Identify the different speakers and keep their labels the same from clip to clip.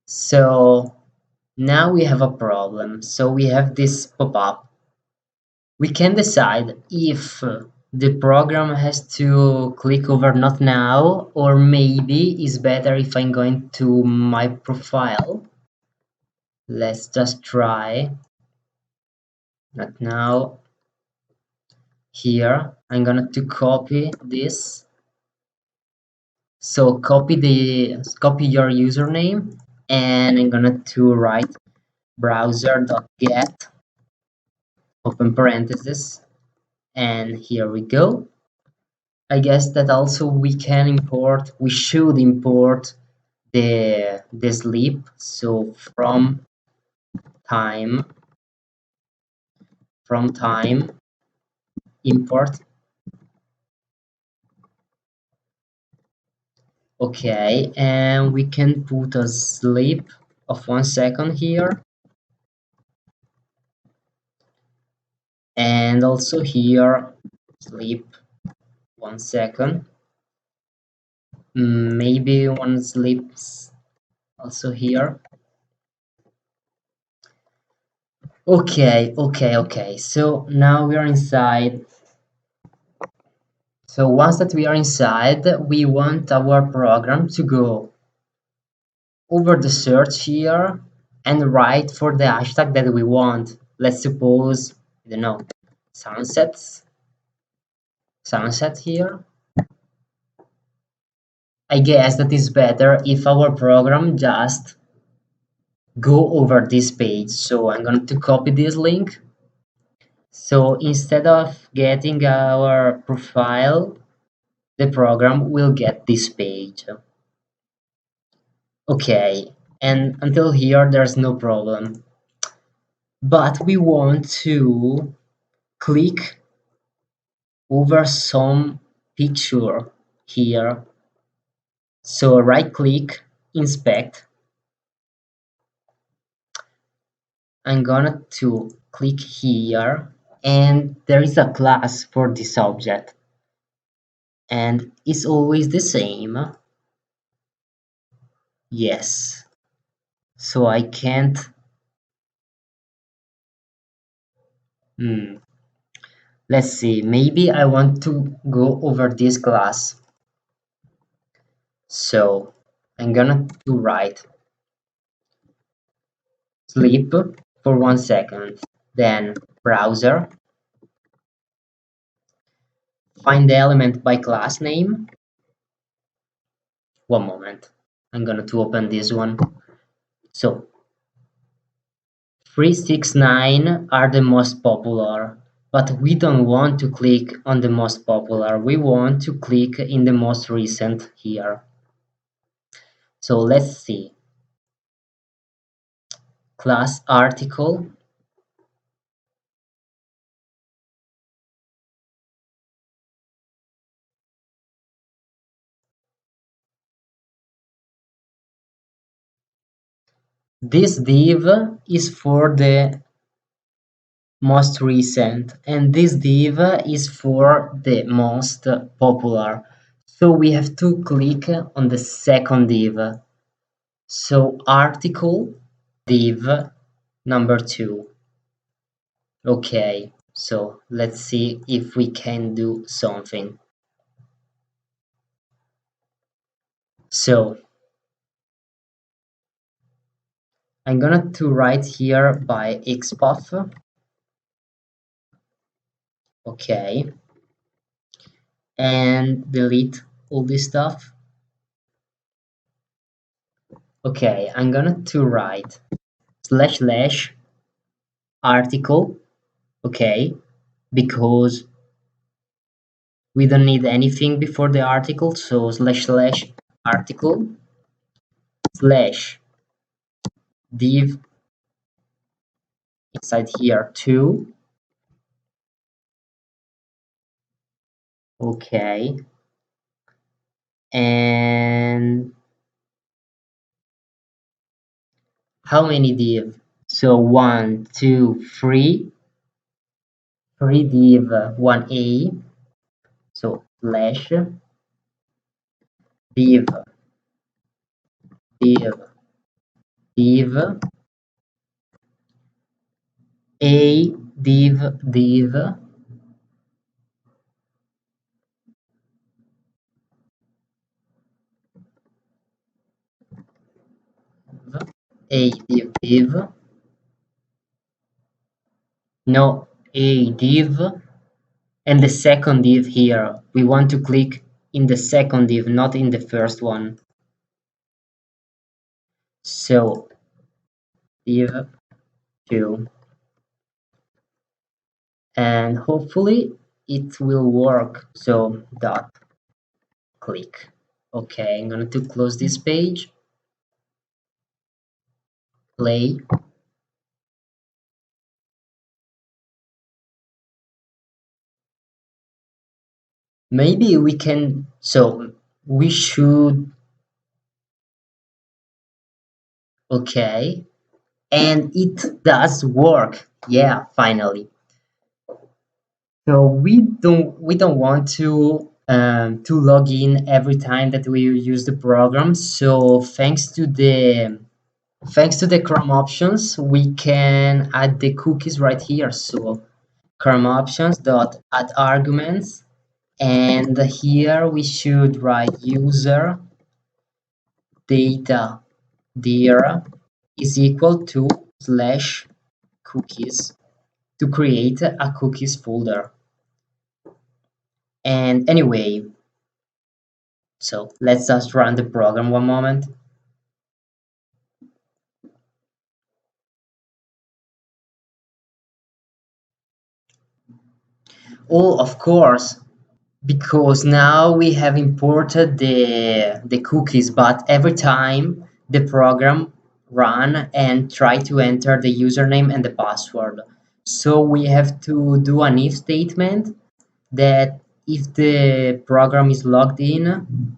Speaker 1: So now we have a problem. So we have this pop-up. We can decide if the program has to click over not now, or maybe it's better if I'm going to my profile. Let's just try. Not now. Here, I'm gonna to copy this. So copy your username, and I'm gonna to write browser.get open parenthesis, and here we go. I guess that also we should import the sleep. So time from time import. Okay, and we can put a sleep of 1 second here, and also here sleep 1 second. Maybe one sleeps also here. Okay. So now we are inside. So once that we are inside, we want our program to go over the search here and write for the hashtag that we want. Let's suppose, I don't know, sunsets, sunset here. I guess that is better if our program just go over this page. So I'm going to copy this link. So instead of getting our profile, the program will get this page. Okay, and until here there's no problem. But we want to click over some picture here. So right click, inspect. I'm gonna to click here, and there is a class for this object, and it's always the same. Yes. So I can't. Let's see. Maybe I want to go over this class. So I'm gonna to write sleep for 1 second, then browser, find the element by class name. One moment, I'm gonna to open this one. So 369 are the most popular, but we don't want to click on the most popular. We want to click in the most recent here. So let's see. Class article. This div is for the most recent, and this div is for the most popular. So we have to click on the second div. So article div number 2. Okay, so let's see if we can do something. So I'm gonna to write here by xpath. Okay, and delete all this stuff. Okay, I'm gonna to write // article. Okay, because we don't need anything before the article, so // article slash div inside here too. Okay, and how many div? So 1, 2, 3, 3 div 1a. So slash div div a div a div no a div and the second div here. We want to click in the second div, not in the first one. So div 2, and hopefully it will work. So dot click. Okay, I'm going to close this page, play. Maybe we can, so we should, okay, and it does work. Yeah, finally. So we don't want to log in every time that we use the program. So thanks to the Chrome options, we can add the cookies right here. So Chrome options dot add arguments, and here we should write user data dir is equal to slash cookies to create a cookies folder. And anyway, so let's just run the program one moment. Oh, of course, because now we have imported the cookies, but every time the program run and try to enter the username and the password. So we have to do an if statement that if the program is logged in,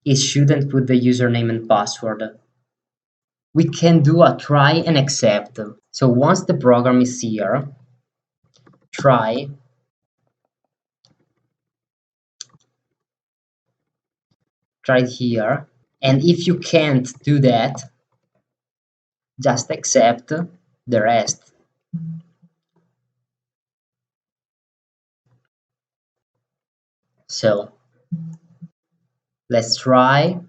Speaker 1: it shouldn't put the username and password. We can do a try and accept. So once the program is here, try here, and if you can't do that, just accept the rest. So let's try,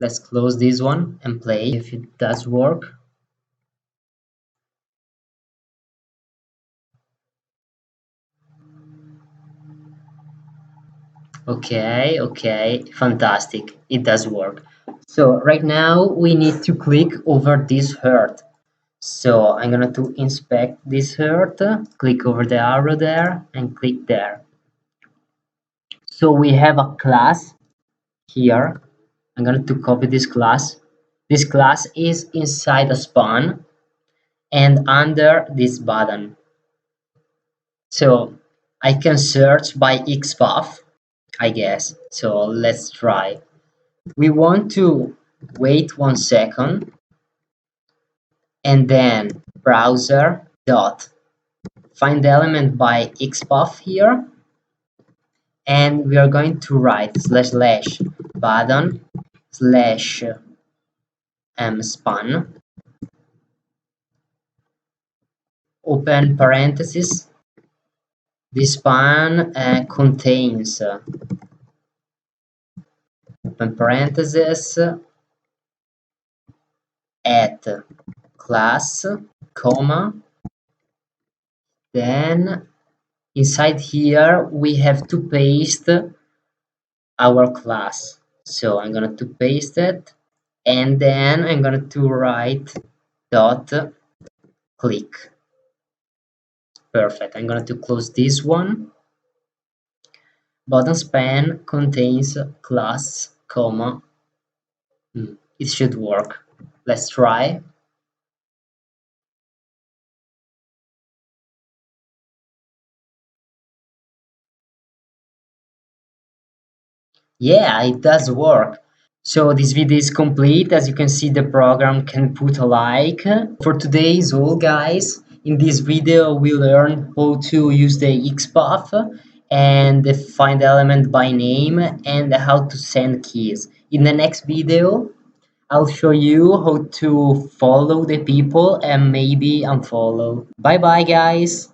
Speaker 1: let's close this one and play if it does work. Okay, fantastic, it does work. So right now we need to click over this heart. So I'm going to inspect this heart, click over the arrow there and click there. So we have a class here. I'm going to copy this class. This class is inside a span and under this button. So I can search by XPath, I guess. So let's try. We want to wait 1 second and then browser dot find the element by XPath here, and we are going to write slash button slash span open parenthesis. This span contains open parenthesis at class comma, then inside here we have to paste our class. So I'm going to paste it, and then I'm going to write dot click. Perfect. I'm going to close this one. Button span contains class comma. It should work. Let's try. Yeah, it does work. So this video is complete. As you can see, the program can put a like. For today is all, guys. In this video, we learned how to use the XPath and find element by name and how to send keys. In the next video, I'll show you how to follow the people and maybe unfollow. Bye bye, guys.